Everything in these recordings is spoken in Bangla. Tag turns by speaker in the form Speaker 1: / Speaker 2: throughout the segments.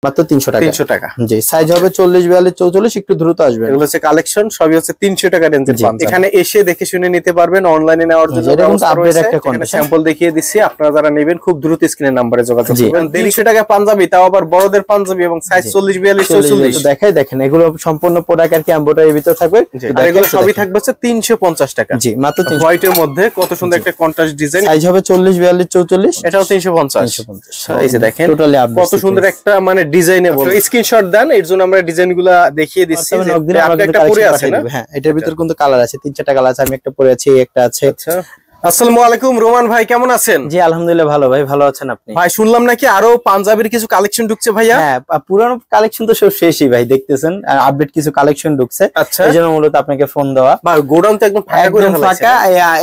Speaker 1: মাত্র 300 টাকা।
Speaker 2: 300 টাকা।
Speaker 1: জি, সাইজ হবে 40 42 44, একটু দ্রুত আসবেন।
Speaker 2: এগুলো হচ্ছে কালেকশন, সবই হচ্ছে 300 টাকা রেঞ্জের পান। এখানে এসে দেখে শুনে নিতে পারবেন, অনলাইনে নেওয়ার জন্য ব্যবস্থা রয়েছে। এখানে স্যাম্পল দেখিয়ে দিচ্ছি, আপনারা যারা নেবেন খুব দ্রুত স্ক্রিনের নম্বরে যোগাযোগ করবেন। 300 টাকা পাঞ্জাবি, তাও আবার বড়দের পাঞ্জাবি, এবং সাইজ 40 42 44।
Speaker 1: দেখাই দেখেন, এগুলো সম্পূর্ণ প্রোডাক্ট আর কি এমব্রয়ডারির ভিতর থাকবে।
Speaker 2: আর এগুলো সবই থাকবে হচ্ছে 350 টাকা।
Speaker 1: জি, মাত্র 300।
Speaker 2: হোয়াইটের মধ্যে কত সুন্দর একটা কন্ট্রাস্ট ডিজাইন।
Speaker 1: সাইজ হবে 40 42 44,
Speaker 2: এটাও 350। এই যে দেখেন কত সুন্দর একটা মানে ডিজাইনেবল। স্ক্রিনশট দেন, এর জন্য আমরা ডিজাইনগুলো দেখিয়ে দিচ্ছি। আপনি একটা পরে আছে না?
Speaker 1: হ্যাঁ, এটার ভিতর কিন্তু কালার আছে, 3-4টা কালার আছে। আমি একটা পরে আছি, একটা আছে।
Speaker 2: আচ্ছা, আসসালামু আলাইকুম রোমান ভাই, কেমন আছেন?
Speaker 1: জি আলহামদুলিল্লাহ ভালো ভাই, ভালো আছেন আপনি?
Speaker 2: ভাই শুনলাম নাকি আরো পাঞ্জাবির কিছু কালেকশন ঢুকছে ভাইয়া?
Speaker 1: হ্যাঁ, পুরানো কালেকশন তো সব শেষই ভাই, দেখতেছেন আপডেট কিছু কালেকশন ঢুকছে।
Speaker 2: আচ্ছা,
Speaker 1: এইজন্য মূলত আপনাকে ফোন দেওয়া।
Speaker 2: ভাই গোডাউন তো একদম ফাঁকা করে ফেলেছে।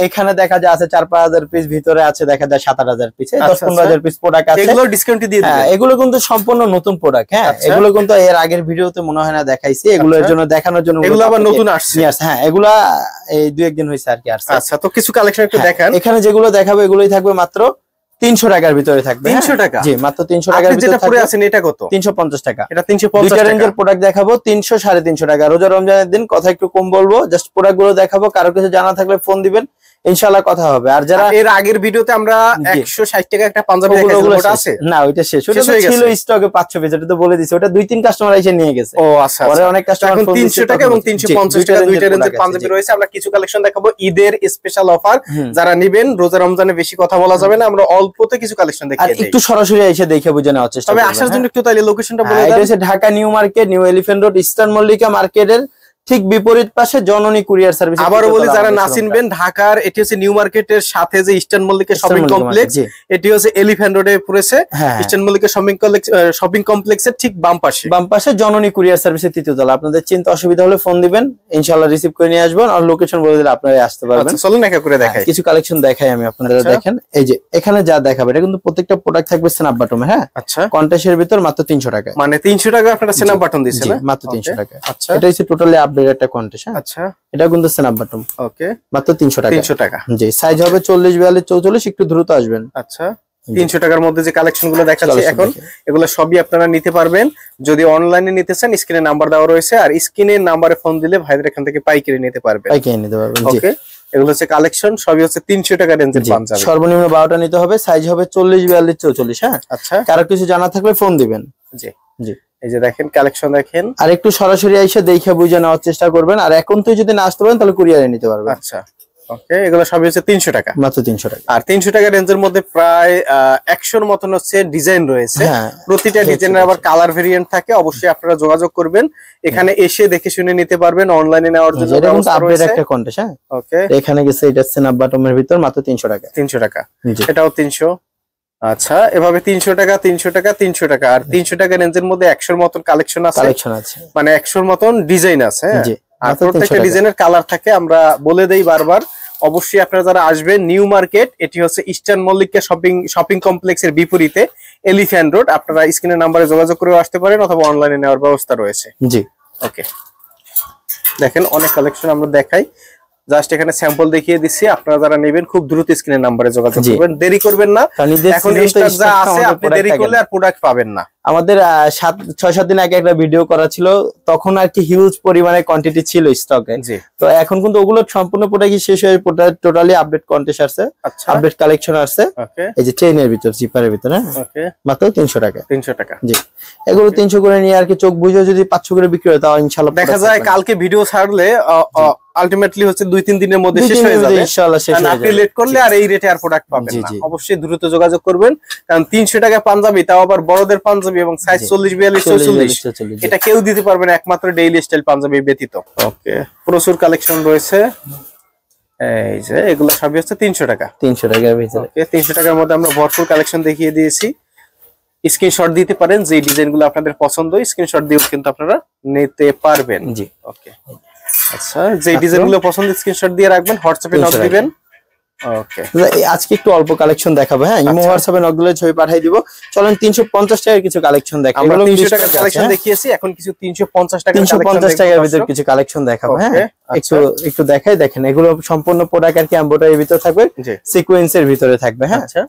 Speaker 1: এখানে দেখা যায় আছে 4-5 পিস, ভিতরে আছে দেখা যায় 7-8 পিস, 10-15 পিস প্রোডাক্ট আছে।
Speaker 2: এগুলো ডিসকাউন্ট দিয়ে দিবেন?
Speaker 1: হ্যাঁ, এগুলো কিন্তু সম্পূর্ণ নতুন প্রোডাক্ট। হ্যাঁ, এগুলো কিন্তু এর আগের ভিডিওতে মনে হয় না দেখাইছি। এগুলোর জন্য দেখানোর জন্য
Speaker 2: এগুলো আবার নতুন আসছে।
Speaker 1: হ্যাঁ, এগুলা এই 2-1 দিন হইছে আর কি আসছে।
Speaker 2: আচ্ছা, তো কিছু কালেকশন একটু দেখান।
Speaker 1: এখানে যেগুলো দেখাবো এগুলোই থাকবে মাত্র 300 টাকার ভিতরে থাকবে।
Speaker 2: 300 টাকা?
Speaker 1: জি, মাত্র 300 টাকার ভিতরে
Speaker 2: যেটা পরে আছেন এটা কত?
Speaker 1: 350 টাকা।
Speaker 2: এটা 350
Speaker 1: টাকা।
Speaker 2: টাকা।
Speaker 1: রেঞ্জের প্রোডাক্ট দেখাবো 300 350 টাকা। রোজা রমজানের দিন কথা একটু কম বলবো, জাস্ট প্রোডাক্ট গুলো দেখাবো। কারো কিছু জানা থাকলে ফোন দিবেন, ইনশাআল্লাহ কথা হবে। আর যারা
Speaker 2: এর আগের ভিডিওতে আমরা 160 টাকা একটা পাঞ্জাবি দেখাইছিলাম, ওটা আছে
Speaker 1: না? ওইটা শেষ, ওটা ছিল স্টকে 500 পিস, এটা তো বলে দিছি। ওটা 2-3 কাস্টমার এসে নিয়ে গেছে।
Speaker 2: ও আচ্ছা,
Speaker 1: পরে অনেক কাস্টমার
Speaker 2: এখন 300 টাকা এবং 350 টাকা দুইটা রেঞ্জের পাঞ্জাবি রয়েছে। আমরা কিছু কালেকশন দেখাবো, ঈদের স্পেশাল অফার। যারা নেবেন, রোজা রমজানে বেশি কথা বলা যাবে না, আমরা অল্পতে কিছু কালেকশন দেখিয়ে দেই।
Speaker 1: একটু সরাসরি এসে দেখে বুঝে নেওয়ার চেষ্টা করবেন।
Speaker 2: তবে আসার জন্য একটু তাইলে লোকেশনটা বলে দেন।
Speaker 1: এটা হচ্ছে Dhaka new market, new elephant road, eastern Mallika মার্কেটের ঠিক বিপরীত পাশে জননী কুরিয়ার সার্ভিস।
Speaker 2: আবারও বলি, যারা না চিনবেন, ঢাকার এটি হচ্ছে নিউ মার্কেটের সাথে যে ইস্টার্ন মল্লিকা শপিং কমপ্লেক্স, এটি হচ্ছে এলিফ্যান্ট রোডে পড়েছে। ইস্টার্ন মল্লিকা শপিং কমপ্লেক্সের ঠিক বাম পাশে
Speaker 1: জননী কুরিয়ার সার্ভিসের 3য় তলা। আপনাদের চিন্তা অসুবিধা হলে ফোন দিবেন, ইনশাআল্লাহ রিসিভ করে নিয়ে আসবেন। আর লোকেশন বলে দিলে আপনারা আসতে পারবেন।
Speaker 2: আচ্ছা, চলুন একা করে দেখাই।
Speaker 1: কিছু কালেকশন দেখাই আমি আপনাদের। দেখেন, এই যে এখানে যা দেখাবে এটা কিন্তু প্রত্যেকটা প্রোডাক্ট থাকবে স্ন্যাপ বাটনে। হ্যাঁ, আচ্ছা, কন্টেস্টের ভিতর মাত্র 300 টাকা।
Speaker 2: মানে 300 টাকা আপনারা স্ন্যাপ বাটন দিয়েছেন না?
Speaker 1: মাত্র 300 টাকা। আচ্ছা, এটা হচ্ছে টোটালি আপডেট একটা কন্টেস্ট।
Speaker 2: আচ্ছা,
Speaker 1: এটা কিন্তু স্ন্যাপ বাটন।
Speaker 2: ওকে,
Speaker 1: মাত্র 300 টাকা।
Speaker 2: 300 টাকা।
Speaker 1: জি, সাইজ হবে 40 42 44, একটু দ্রুত আসবেন।
Speaker 2: আচ্ছা, 300 টাকার মধ্যে যে কালেকশন গুলো দেখাচ্ছি এখন, এগুলো সবই আপনারা নিতে পারবেন। যদি অনলাইনে নিতে চান, স্ক্রিনে নাম্বার দেওয়া রয়েছে, আর স্ক্রিনের নাম্বারে ফোন দিলে ভাইদের এখান থেকে পাইকারি নিতে পারবেন। ওকে, এগুলো হচ্ছে কালেকশন, সবই হচ্ছে 300 টাকা রেঞ্জের পাঞ্জাবি।
Speaker 1: সর্বনিম্ন 12টা নিতে হবে। সাইজ হবে 40 42 44। হ্যাঁ, আচ্ছা, কারো কিছু জানা থাকলে ফোন দিবেন।
Speaker 2: জি জি, এই যে দেখেন কালেকশন দেখেন।
Speaker 1: আর একটু সরাসরি এসে দেখে বুঝে নেওয়ার চেষ্টা করবেন। আর এখন তো যদি না আসতে পারেন তাহলে কুরিয়ারে নিতে পারবেন।
Speaker 2: আচ্ছা, ওকে, এগুলো সবই হচ্ছে 300 টাকা।
Speaker 1: মাত্র 300 টাকা।
Speaker 2: আর 300 টাকা রেঞ্জের মধ্যে প্রায় 100 মতন হচ্ছে ডিজাইন রয়েছে। প্রতিটা ডিজাইনের আবার কালার ভেরিয়েন্ট থাকে। অবশ্যই আপনারা যোগাযোগ করবেন, এখানে এসে দেখে শুনে নিতে পারবেন। অনলাইনে নেওয়ার জন্য ব্যবস্থা রয়েছে।
Speaker 1: একটা কন্টেস্ট। হ্যাঁ,
Speaker 2: ওকে,
Speaker 1: এখানে গেছে এটা স্ন্যাপ বাটনের ভিতর মাত্র 300 টাকা।
Speaker 2: 300 টাকা, এটাও 300। আচ্ছা, এভাবে 300 টাকা 300 টাকা 300 টাকা। আর 300 টাকা রেঞ্জের মধ্যে 100 মতন কালেকশন আছে, মানে 100 মতন ডিজাইন আছে। আর প্রত্যেকটা ডিজাইনের কালার থাকে। আমরা বলে দেই বারবার, অবশ্যই আপনারা যারা আসবেন, নিউ মার্কেট, এটি হচ্ছে ইস্টার্ন মল্লিকা শপিং কমপ্লেক্সের বিপরীতে এলিফ্যান্ট রোড। আপনারা স্ক্রিনের নাম্বারে যোগাযোগ করে আসতে পারেন, অথবা অনলাইনে নেওয়ার ব্যবস্থা রয়েছে। জি, ওকে, দেখেন অনেক কালেকশন আমরা দেখাই, জাস্ট এখানে স্যাম্পল দেখিয়ে দিচ্ছি। আপনারা যারা নেবেন খুব দ্রুত স্ক্রিনের নাম্বারে যোগাযোগ করবেন, দেরি করবেন না। এখন স্টক যা আছে, আপনি দেরি করলে আর প্রোডাক্ট পাবেন না। আমাদের
Speaker 1: 6-7 দিন আগে একটা ভিডিও করা ছিল, তখন আর কি হিউজ পরিমাণে কোয়ান্টিটি ছিল স্টকে। তো এখন কিন্তু ওগুলো সম্পূর্ণ প্রোডাক্ট শেষ হয়ে টোটালি আপডেট কন্টেস্ট আসছে, আপডেট কালেকশন আসছে। এই যে চেইনের ভিতর, জিপারের ভিতর। হ্যাঁ, মাত্র 300 টাকা। 300 টাকা। জি, এগুলো 300 করে নিয়ে আর কি চোখ বুঝে যদি 500 করে বিক্রি হয়, তাও ইনশাআল্লাহ দেখা যায় কালকে ভিডিও ছাড়লে আলটিমেটলি হচ্ছে 2-3 দিনের মধ্যে শেষ হয়ে যাবে ইনশাআল্লাহ। শেষ হয়ে যাবে, আপনি লেট করলে আর এই রেটে আর প্রোডাক্ট পাবেন না। অবশ্যই দ্রুত যোগাযোগ করবেন, কারণ 300 টাকা পাঞ্জাবি, তাও আবার বড়দের পাঞ্জাবি, এবং সাইজ 40 42 44, এটা কেউ দিতে পারবে না একমাত্র ডেইলি স্টাইল পাঞ্জাবি ব্যতীত। ওকে, প্রচুর কালেকশন রয়েছে। এই যে এগুলো সবই হচ্ছে 300 টাকা। 300 টাকার ভিতরে। ওকে, 300 টাকার মধ্যে আমরা ভরপুর কালেকশন দেখিয়ে দিয়েছি। স্ক্রিনশট দিতে পারেন, যে ডিজাইনগুলো আপনাদের পছন্দ, স্ক্রিনশট দিয়েও কিন্তু আপনারা নিতে পারবেন। জি, ওকে, আচ্ছা, যে ডিজাইনগুলো পছন্দ স্ক্রিনশট দিয়ে রাখবেন, হোয়াটসঅ্যাপে নক দিবেন। ওকে, আজকে একটু অল্প কালেকশন দেখাবো। হ্যাঁ, ইমো হোয়াটসঅ্যাপে নক দিলে ছবি পাঠিয়ে দিব। চলেন 350 টাকার কিছু কালেকশন দেখাবো। আমরা 300 টাকার কালেকশন দেখিয়েছি, এখন কিছু 350 টাকার ভিতর কিছু কালেকশন দেখাবো। হ্যাঁ, একটু দেখাই। দেখেন, এগুলো সম্পূর্ণ প্রোডাক্ট আর কি এমব্রয়ডারির ভিতর থাকবে, সিকোয়েন্সের ভিতরে থাকবে। হ্যাঁ, আচ্ছা,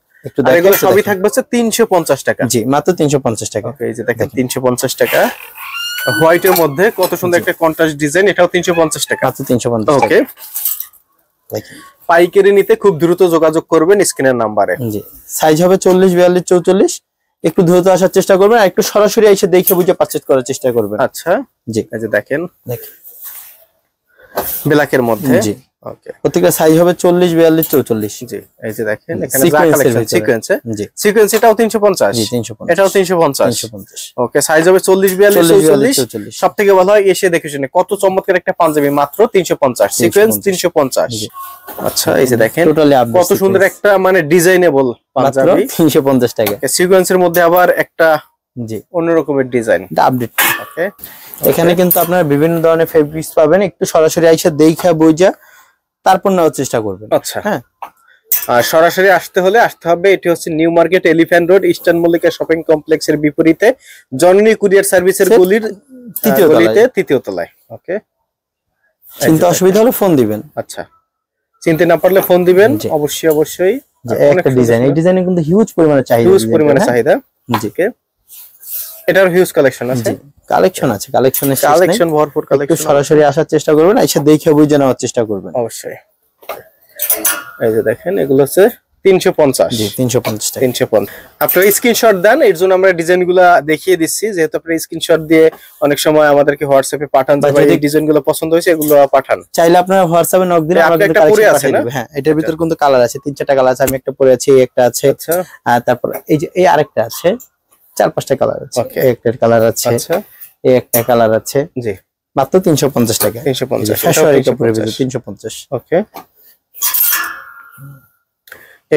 Speaker 2: আর এগুলো সবই থাকবে হচ্ছে 350 টাকা।
Speaker 1: জি মাত্র 350 টাকা।
Speaker 2: ওকে এই যে দেখেন 350 টাকা হোয়াইটের মধ্যে কত সুন্দর একটা কন্ট্রাস্ট ডিজাইন, এটাও 350 টাকা।
Speaker 1: মাত্র 350 টাকা।
Speaker 2: ওকে দেখেন পাইকারি নিতে খুব দ্রুত যোগাযোগ করবেন স্ক্রিনের নম্বরে।
Speaker 1: জি সাইজ হবে 40 42 44, একটু দ্রুত আসার চেষ্টা করবেন, আর একটু সরাসরি এসে দেখে বুঝে পারচেজ করার চেষ্টা করবেন।
Speaker 2: আচ্ছা
Speaker 1: জি
Speaker 2: এই যে দেখেন ব্ল্যাকের মধ্যে।
Speaker 1: জি
Speaker 2: ওকে
Speaker 1: প্রত্যেকটা সাইজ হবে 40 42 44।
Speaker 2: জি এই যে দেখেন এখানে যা কালেকশন সিকোয়েন্স।
Speaker 1: জি
Speaker 2: সিকোয়েন্স এটাও 350।
Speaker 1: জি 350,
Speaker 2: এটাও 350। ওকে সাইজ হবে 40 42 44। সবথেকে ভালো হয় এসে দেখে শুনে কত চমৎকার একটা পাঞ্জাবি, মাত্র 350 সিকোয়েন্স 350। আচ্ছা এই যে দেখেন
Speaker 1: টোটালি
Speaker 2: কত সুন্দর একটা মানে ডিজাইনেবল পাঞ্জাবি,
Speaker 1: 350 টাকা।
Speaker 2: সিকোয়েন্সের মধ্যে আবার একটা
Speaker 1: জি
Speaker 2: অন্য রকমের ডিজাইন
Speaker 1: আপডেট।
Speaker 2: ওকে
Speaker 1: এখানে কিন্তু আপনারা বিভিন্ন ধরনের ফেব্রিক্স পাবেন, একটু সরাসরি এসে দেখা বুঝা তারপর নেওয়ার চেষ্টা করবেন।
Speaker 2: আচ্ছা হ্যাঁ আর সরাসরি আসতে হবে, এটি হচ্ছে new market elephant road eastern Mallika shopping কমপ্লেক্সের বিপরীতে জননী কুরিয়ার সার্ভিসের গলির তৃতীয় তলায়। ওকে
Speaker 1: চিন্তা অসুবিধা হলে ফোন দিবেন।
Speaker 2: আচ্ছা চিনতে না পারলে ফোন দিবেন অবশ্যই।
Speaker 1: একটা ডিজাইন, এই ডিজাইনে কিন্তু হিউজ পরিমাণে চাহিদা।
Speaker 2: জি এটার হিউজ কালেকশন আছে,
Speaker 1: কালেকশন ভরপুর কালেকশন। সরাসরি আসার চেষ্টা করবেন, এসে দেখে বুঝে নেওয়ার চেষ্টা করবেন
Speaker 2: অবশ্যই। এই যে দেখেন এগুলো হচ্ছে 350।
Speaker 1: জি 350 টাকা।
Speaker 2: 350 আপনারা স্ক্রিনশট দেন, এর জন্য আমরা ডিজাইনগুলো দেখিয়ে দিচ্ছি, যেহেতু আপনারা স্ক্রিনশট দিয়ে অনেক সময় আমাদেরকে হোয়াটসঅ্যাপে পাঠান যে ভাই এই ডিজাইনগুলো পছন্দ হয়েছে, এগুলো পাঠান।
Speaker 1: চাইলে আপনারা হোয়াটসঅ্যাপে নক দিলে আমরা কিন্তু কালেকশন পাঠিয়ে দেব। হ্যাঁ এটার ভিতর কিন্তু কালার আছে, 3-4টা কালার আছে, আমি একটা পরে আছি, একটা আছে।
Speaker 2: আচ্ছা
Speaker 1: আর তারপর এই যে এই আরেকটা আছে, 4-5টা কালার আছে। একটা কালার আছে,
Speaker 2: আচ্ছা
Speaker 1: এই একটা কালার আছে।
Speaker 2: জি
Speaker 1: মাত্র 350 টাকা।
Speaker 2: 350
Speaker 1: শাশুড়ি কাপড়ের ভিতর 350।
Speaker 2: ওকে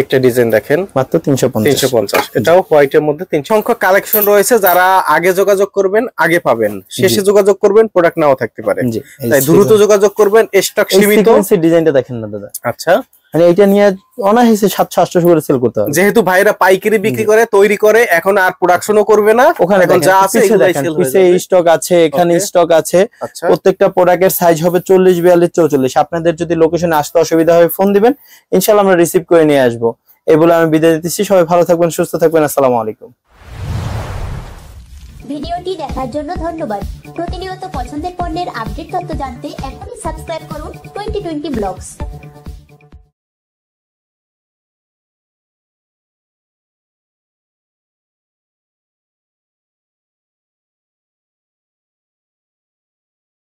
Speaker 2: একটা ডিজাইন দেখেন
Speaker 1: মাত্র 350।
Speaker 2: এটাও হোয়াইটের মধ্যে 3 সংখ্যক কালেকশন রয়েছে, যারা আগে যোগাযোগ করবেন আগে পাবেন, শেষে যোগাযোগ করবেন প্রোডাক্ট নাও থাকতে পারে, তাই দ্রুত যোগাযোগ করবেন, স্টক সীমিত।
Speaker 1: এই ডিজাইনটা দেখেন না দাদা।
Speaker 2: আচ্ছা
Speaker 1: মানে এটা নিয়ে অনায়াসে 700-800 করে সেল করতে হবে,
Speaker 2: যেহেতু ভাইরা পাইকারি বিক্রি করে, তৈরি করে, এখন আর প্রোডাকশনও করবে না।
Speaker 1: ওখানে
Speaker 2: এখন যা আছে এগুলাই সেল হয়ে যাবে।
Speaker 1: স্টক আছে, এখানে স্টক আছে। প্রত্যেকটা প্রোডাক্টের সাইজ হবে 40 42 44। আপনাদের যদি লোকেশনে আসতে অসুবিধা হয় ফোন দিবেন, ইনশাআল্লাহ আমরা রিসিভ করে নিয়ে আসবো। এই বলে আমি বিদায় দিচ্ছি, সবাই ভালো থাকবেন, সুস্থ থাকবেন, আসসালামু আলাইকুম।
Speaker 3: ভিডিওটি দেখার জন্য ধন্যবাদ। প্রতিনিয়ত পছন্দের পণ্যের আপডেট তথ্য জানতে এখনই সাবস্ক্রাইব করুন 2020 ব্লগস।